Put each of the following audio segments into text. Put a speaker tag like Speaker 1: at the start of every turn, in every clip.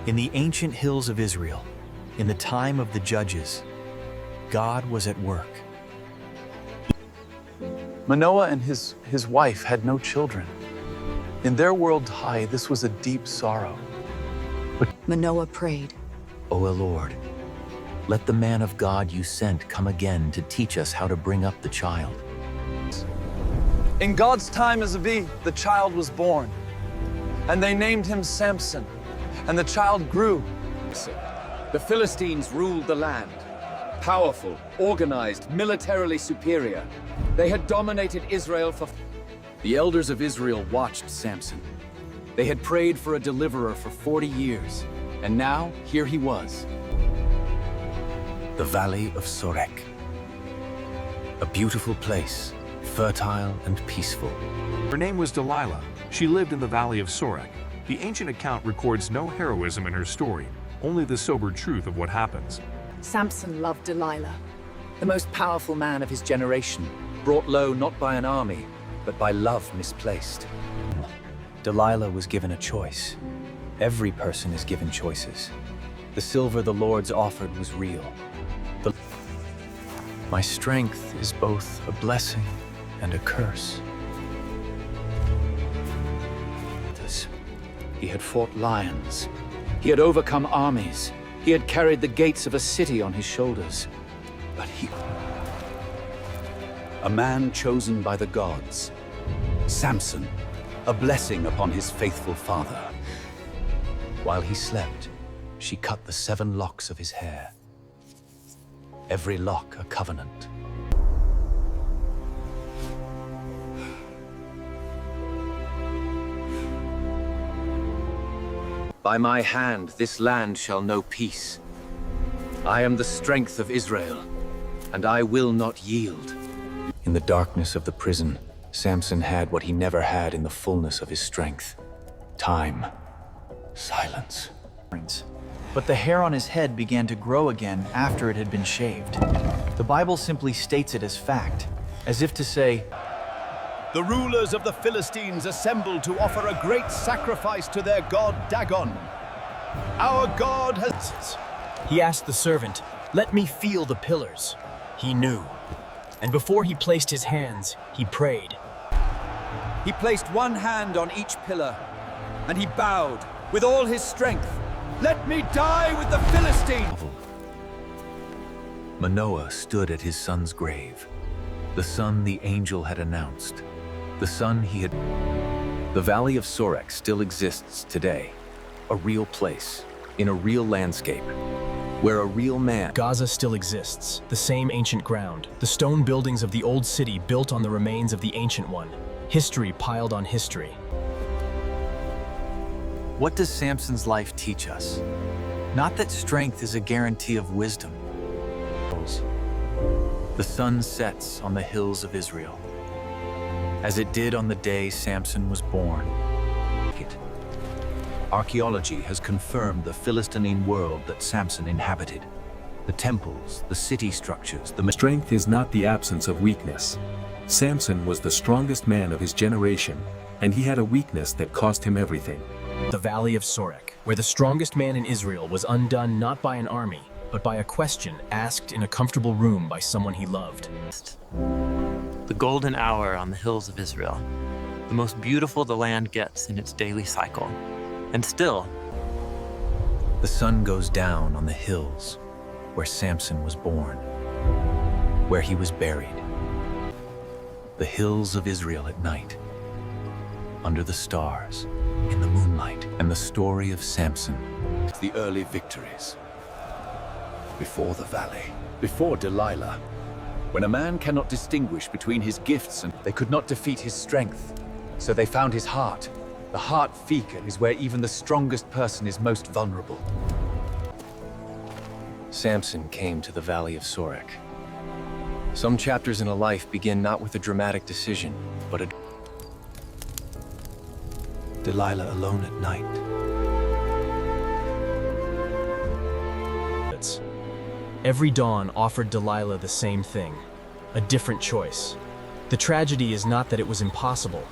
Speaker 1: In the ancient hills of Israel, in the time of the judges, God was at work.
Speaker 2: Manoah and his wife had no children. In their world high, this was a deep sorrow.
Speaker 3: Manoah prayed.
Speaker 1: O Lord, let the man of God you sent come again to teach us how to bring up the child.
Speaker 2: In God's time as the child was born, and they named him Samson, and the child grew.
Speaker 4: The Philistines ruled the land. Powerful, organized, militarily superior. They had dominated Israel for... The elders of Israel watched Samson. They had prayed for a deliverer for 40 years, and now here he was.
Speaker 1: The Valley of Sorek. A beautiful place, fertile and peaceful.
Speaker 5: Her name was Delilah. She lived in the Valley of Sorek. The ancient account records no heroism in her story, only the sober truth of what happens.
Speaker 3: Samson loved Delilah.
Speaker 4: The most powerful man of his generation, brought low not by an army, but by love misplaced.
Speaker 1: Delilah was given a choice. Every person is given choices. The silver the Lord's offered was real. My strength is both a blessing and a curse.
Speaker 4: He had fought lions. He had overcome armies. He had carried the gates of a city on his shoulders. But he... A man chosen by the gods. Samson, a blessing upon his faithful father.
Speaker 1: While he slept, she cut the 7 locks of his hair. Every lock a covenant.
Speaker 4: By my hand this land shall know peace. I am the strength of Israel, and I will not yield.
Speaker 1: In the darkness of the prison, Samson had what he never had in the fullness of his strength. Time. Silence.
Speaker 6: But the hair on his head began to grow again after it had been shaved. The Bible simply states it as fact, as if to say,
Speaker 7: the rulers of the Philistines assembled to offer a great sacrifice to their god Dagon. Our God has...
Speaker 8: He asked the servant, "Let me feel the pillars." He knew. And before he placed his hands, he prayed.
Speaker 4: He placed one hand on each pillar, and he bowed with all his strength. Let me die with the Philistines!
Speaker 1: Manoah stood at his son's grave, the son the angel had announced, the son he had... The Valley of Sorek still exists today, a real place, in a real landscape, where a real man...
Speaker 8: Gaza still exists, the same ancient ground, the stone buildings of the old city built on the remains of the ancient one, history piled on history.
Speaker 1: What does Samson's life teach us? Not that strength is a guarantee of wisdom. The sun sets on the hills of Israel, as it did on the day Samson was born.
Speaker 9: Archaeology has confirmed the Philistine world that Samson inhabited. The temples, the city structures, the...
Speaker 10: Strength is not the absence of weakness. Samson was the strongest man of his generation, and he had a weakness that cost him everything.
Speaker 8: The Valley of Sorek, where the strongest man in Israel was undone not by an army, but by a question asked in a comfortable room by someone he loved.
Speaker 11: The golden hour on the hills of Israel, the most beautiful the land gets in its daily cycle. And still,
Speaker 1: the sun goes down on the hills where Samson was born, where he was buried. The hills of Israel at night, under the stars, in the moonlight, and the story of Samson.
Speaker 4: The early victories. Before the valley, before Delilah, when a man cannot distinguish between his gifts and... They could not defeat his strength, so they found his heart. The heart fika is where even the strongest person is most vulnerable.
Speaker 1: Samson came to the Valley of Sorek. Some chapters in a life begin not with a dramatic decision, but a... Delilah alone at night.
Speaker 8: Every dawn offered Delilah the same thing, a different choice. The tragedy is not that it was impossible.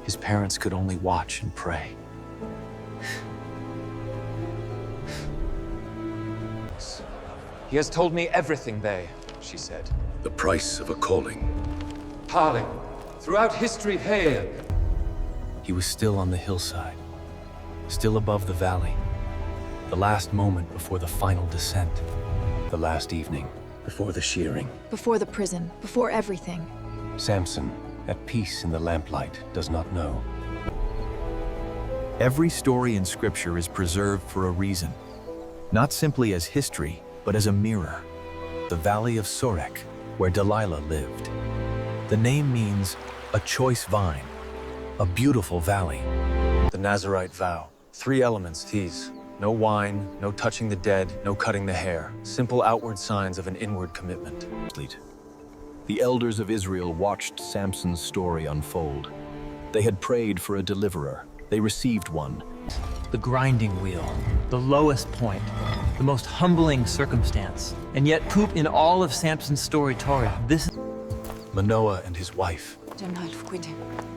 Speaker 1: His parents could only watch and pray.
Speaker 2: He has told me everything they, she said.
Speaker 12: The price of a calling.
Speaker 2: Harling, throughout history, hail.
Speaker 1: He was still on the hillside, still above the valley. The last moment before the final descent. The last evening, before the shearing.
Speaker 3: Before the prison, before everything.
Speaker 1: Samson, at peace in the lamplight, does not know. Every story in Scripture is preserved for a reason, not simply as history, but as a mirror. The Valley of Sorek, where Delilah lived. The name means a choice vine, a beautiful valley. The Nazirite vow, 3 elements these. No wine, no touching the dead, no cutting the hair. Simple outward signs of an inward commitment. The elders of Israel watched Samson's story unfold. They had prayed for a deliverer. They received one.
Speaker 6: The grinding wheel, the lowest point, the most humbling circumstance. And yet, poop in all of Samson's story, Torah, this is
Speaker 1: Manoah and his wife,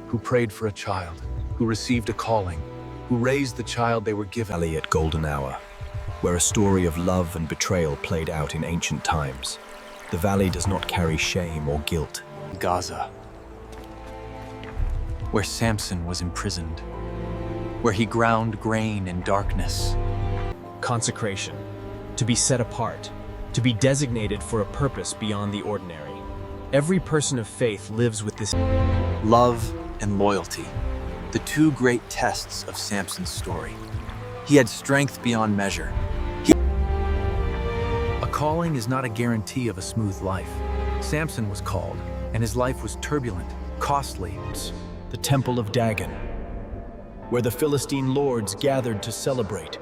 Speaker 1: who prayed for a child, who received a calling, who raised the child they were given. Valley at golden hour, where a story of love and betrayal played out in ancient times. The valley does not carry shame or guilt. Gaza, where Samson was imprisoned, where he ground grain in darkness.
Speaker 8: Consecration, to be set apart, to be designated for a purpose beyond the ordinary. Every person of faith lives with this.
Speaker 6: love and loyalty, the 2 great tests of Samson's story. He had strength beyond measure. A calling is not a guarantee of a smooth life. Samson was called, and his life was turbulent, costly.
Speaker 13: The Temple of Dagon, where the Philistine lords gathered to celebrate,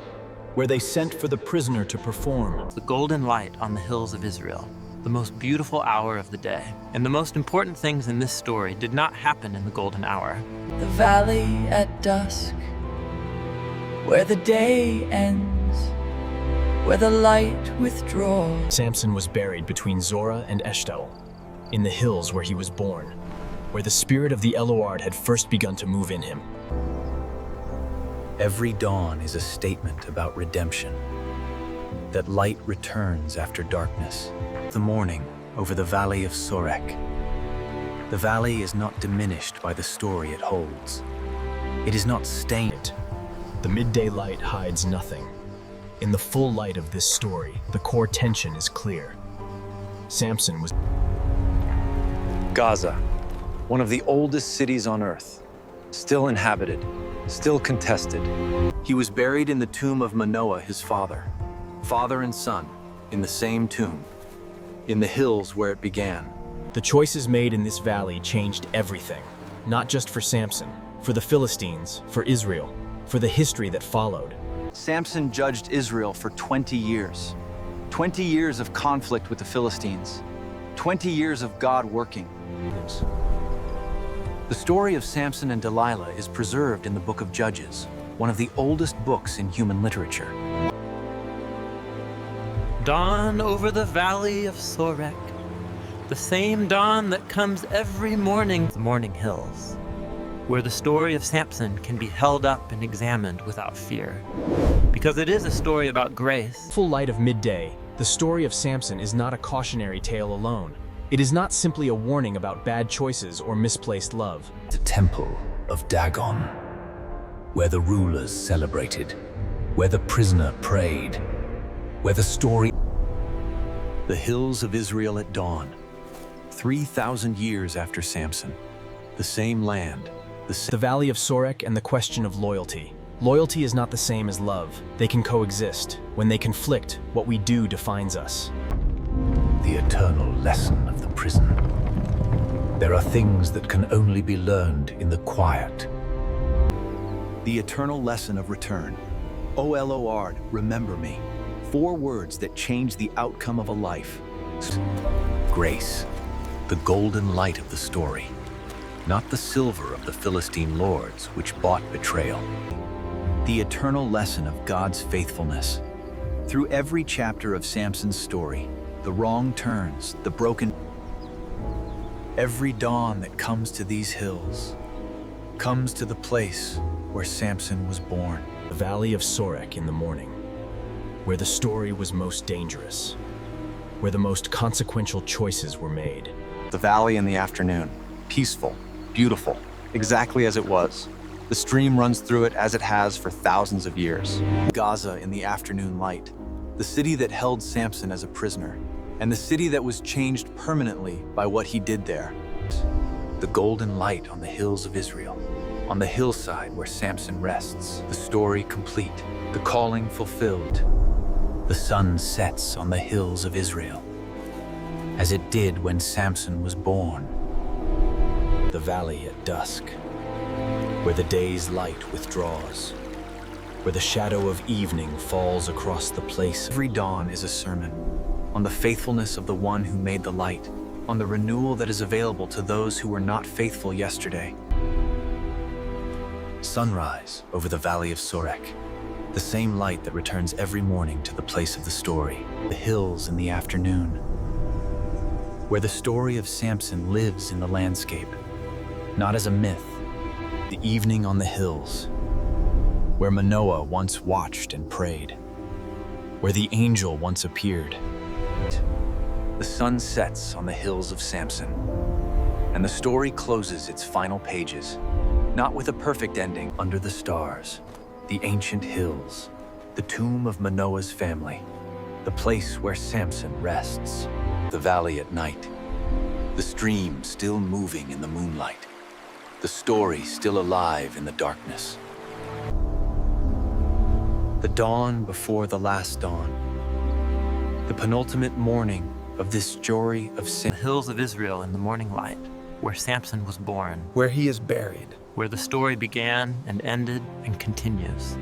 Speaker 13: where they sent for the prisoner to perform.
Speaker 11: The golden light on the hills of Israel, the most beautiful hour of the day. And the most important things in this story did not happen in the golden hour.
Speaker 14: The valley at dusk, where the day ends, where the light withdraws.
Speaker 8: Samson was buried between Zorah and Eshtaol, in the hills where he was born, where the spirit of the Elohard had first begun to move in him.
Speaker 1: Every dawn is a statement about redemption, that light returns after darkness. The morning over the Valley of Sorek. The valley is not diminished by the story it holds. It is not stained.
Speaker 8: The midday light hides nothing. In the full light of this story, the core tension is clear. Samson was
Speaker 2: Gaza, one of the oldest cities on earth, still inhabited, still contested.
Speaker 1: He was buried in the tomb of Manoah, his father and son, in the same tomb, in the hills where it began.
Speaker 8: The choices made in this valley changed everything, not just for Samson, for the Philistines, for Israel, for the history that followed.
Speaker 6: Samson judged Israel for 20 years. 20 years of conflict with the Philistines. 20 years of God working. The story of Samson and Delilah is preserved in the Book of Judges, one of the oldest books in human literature.
Speaker 11: Dawn over the Valley of Sorek, the same dawn that comes every morning. The morning hills, where the story of Samson can be held up and examined without fear. Because it is a story about grace.
Speaker 8: Full light of midday, the story of Samson is not a cautionary tale alone. It is not simply a warning about bad choices or misplaced love.
Speaker 9: The Temple of Dagon, where the rulers celebrated, where the prisoner prayed, where the story...
Speaker 1: The hills of Israel at dawn, 3,000 years after Samson. The same land,
Speaker 8: the Valley of Sorek and the question of loyalty. Loyalty is not the same as love. They can coexist. When they conflict, what we do defines us.
Speaker 9: The eternal lesson of the prison. There are things that can only be learned in the quiet.
Speaker 1: The eternal lesson of return. O Elohard, remember me. 4 words that change the outcome of a life.
Speaker 9: Grace, the golden light of the story, not the silver of the Philistine lords which bought betrayal.
Speaker 1: The eternal lesson of God's faithfulness. Through every chapter of Samson's story, the wrong turns, the broken... Every dawn that comes to these hills, comes to the place where Samson was born.
Speaker 8: The Valley of Sorek in the morning, where the story was most dangerous, where the most consequential choices were made.
Speaker 6: The valley in the afternoon. Peaceful, beautiful, exactly as it was. The stream runs through it as it has for thousands of years. Gaza in the afternoon light. The city that held Samson as a prisoner, and the city that was changed permanently by what he did there.
Speaker 1: The golden light on the hills of Israel, on the hillside where Samson rests, the story complete, the calling fulfilled. The sun sets on the hills of Israel, as it did when Samson was born.
Speaker 13: The valley at dusk, where the day's light withdraws, where the shadow of evening falls across the place.
Speaker 6: Every dawn is a sermon on the faithfulness of the one who made the light, on the renewal that is available to those who were not faithful yesterday.
Speaker 1: Sunrise over the valley of Sorek, the same light that returns every morning to the place of the story. The hills in the afternoon, where the story of Samson lives in the landscape, not as a myth. The evening on the hills, where Manoah once watched and prayed, where the angel once appeared. The sun sets on the hills of Samson, and the story closes its final pages, not with a perfect ending. Under the stars, the ancient hills, the tomb of Manoah's family, the place where Samson rests. The valley at night, the stream still moving in the moonlight, the story still alive in the darkness. The dawn before the last dawn, the penultimate morning of this story of
Speaker 11: The hills of Israel in the morning light, where Samson was born,
Speaker 2: Where he is buried.
Speaker 11: where the story began and ended and continues.